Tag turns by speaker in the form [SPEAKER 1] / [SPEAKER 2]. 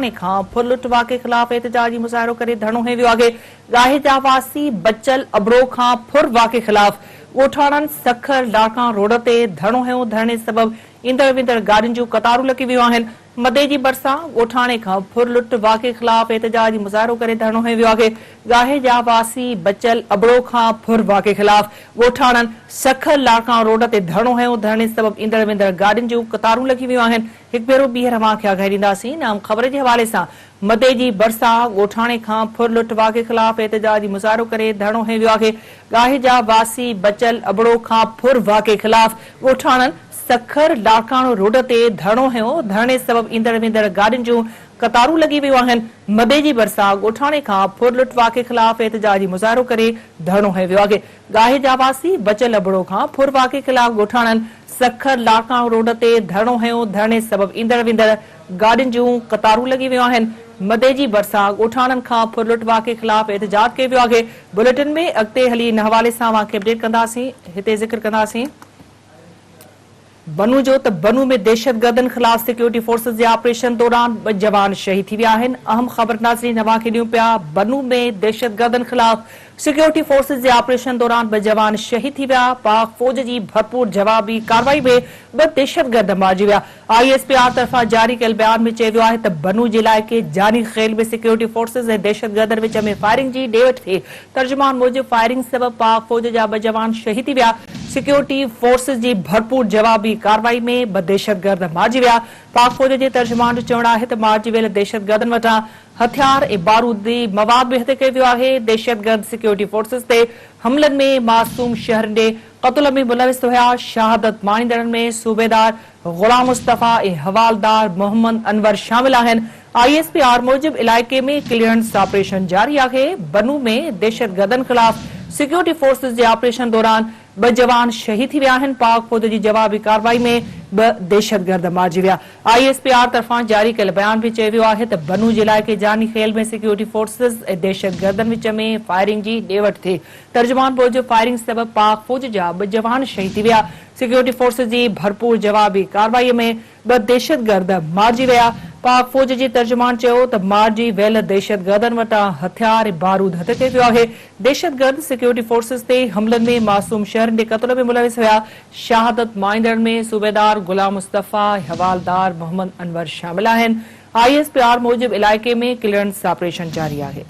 [SPEAKER 1] ॻोठाणे खां फुर लुट वाक़े ख़िलाफ़ एहतजाजी मुज़ाहिरो करे धरणो हंयो वियो आहे। गाहे जा वासी बचल अबड़ो खां फुर वाक़े ख़िलाफ़ ॻोठाणनि सखर लाड़कां रोड ते धरणो हंयो। धरणे सबबि ईंदड़ वेंदड़ गाॾियुनि जूं कतारूं लॻी वियूं आहिनि। मदे जी भरिसां ॻोठाणे खां फुर लुट वाक़े ख़िलाफ़ एहतजाजी मुज़ाहिरो करे धरणो हंयो वियो आहे। गाहे जा वासी बचल अबड़ो खां फुर वाक़े ख़िलाफ़ ॻोठाणनि सखर लाड़कां रोड ते धरणो हंयो। धरणे सबबि ईंदड़ वेंदड़ गाॾियुनि जूं कतारूं लॻी वियूं आहिनि। हिकु भेरो ॿीहर अव्हांखे आगाही ॾींदासीं। नाम ख़बर जे हवाले सां मदे जी भरिसां ॻोठाणे खां फुर लुट वाक़े ख़िलाफ़ एहतजाजी मुज़ाहिरो करे धरणो हंयो वियो आहे। गाहे जा वासी बचल अबड़ो खां फुर वाक़े ख़िलाफ़ ॻोठाणनि सखर लाड़काणो रोड ते धरणो हंयो। धरणे सबबि ईंदड़ वेंदड़ गाॾियुनि जूं कतारूं लॻी वियूं आहिनि। मदे जी भरिसां ॻोठाणे खां फुर लुट वाक़े ख़िलाफ़ एहतजाजी मुज़ाहिरो करे धरणो हंयो वियो आहे। गाहे जा वासी बचल अबड़ो खां फुर वाक़े ख़िलाफ़ ॻोठाणनि सखर लाड़काणो रोड ते धरणो हंयो। धरणे सबबि ईंदड़ वेंदड़ गाॾियुनि जूं कतारूं लॻी वियूं आहिनि। मदे जी भरिसां ॻोठाणनि खां फुर लुट वाक़े ख़िलाफ़ एहतजाज कयो वियो आहे। बुलेटिन में अॻिते हली इन हवाले सां अव्हांखे अपडेट कंदासीं। हिते ज़िक्र कंदासीं बनू जो त बनू में दहशतगर्दनि ख़िलाफ़ सिक्योरिटी फोर्सेस जे ऑपरेशन दौरान 2 जवान शहीद थी विया आहिनि। अहम ख़बर नाज़रीन अव्हांखे ॾियूं पिया। बनू में दहशतगर्दनि ख़िलाफ़ सिक्योरिटी फोर्सेस जे ऑपरेशन दौरान 2 जवान शहीद थी विया। पाक फौज जी भरपूर जवाबी कार्रवाई में 2 दहशतगर्द मारिजी विया। ISPR तरफ़ां जारी कयल बयान में चयो वियो आहे त बनू जे इलाइक़े जानी खेल में सिक्योरिटी फोर्सेस ऐं दहशतगर्दनि विच में फायरिंग जी ॾे वठि थी। तर्जुमान मूजिबि फायरिंग सबबि पाक फौज जा 2 जवान शहीद थी विया। सिक्योरिटी फोर्सेस जी भरपूर जवाबी कार्रवाई में 2 दहशतगर्द मारिजी विया। पाक फौज जे तर्जुमान जो चवणु आहे त मारिजी वियल दहशतगर्दनि वटां हथियार ऐं बारूदी मवाद बि हथ कयो वियो आहे। दहशतगर्द सिक्योरिटी फोर्सेस ते हमलनि में मासूम शहरनि ॾे क़त्ल में मुलविस हुआ। शहादत माणींदड़नि में सूबेदार गुलाम मुस्तफ़ा ऐं हवालदार मोहम्मद अनवर शामिल आहिनि। ISPR मूजिबि इलाइक़े में क्लियरेंस ऑपरेशन जारी आहे। बनू में दहशतगर्दनि ख़िलाफ़ सिक्योरिटी फोर्सेस जे ऑपरेशन दौरान 2 जवान शहीद थी विया आहिनि। पाक फौज जी जवाबी कार्रवाई में 2 दहशतगर्द मारिजी विया। ISPR तरफ़ां जारी कयल बयान में चयो वियो आहे त बनू जे इलाइक़े जानी खेल में सिक्योरिटी फोर्सेस ऐं दहशतगर्दनि विच में फायरिंग जी ॾे वठि थी। तर्जुमान मूजिबि फायरिंग सबबि पाक फौज जा 2 जवान शहीद थी विया। सिक्योरिटी फोर्सेस जी भरपूर जवाबी कार्रवाई में 2 दहशतगर्द मारिजी विया। पाक फौज जे तर्जुमान चयो त मारिजी वियल दहशतगर्दनि वटां हथियार ऐं बारूद हथ कयो वियो आहे। दहशतगर्द सिक्योरिटी फोर्सेस ते हमलनि में मासूम शहरनि जे क़त्ल में मुलविस हुआ। शहादत माणींदड़नि में सूबेदार गुलाम मुस्तफ़ा ऐं हवालदार मोहम्मद अनवर शामिल आहिनि। ISPR मूजिबि इलाइक़े में क्लियरेंस ऑपरेशन जारी आहे।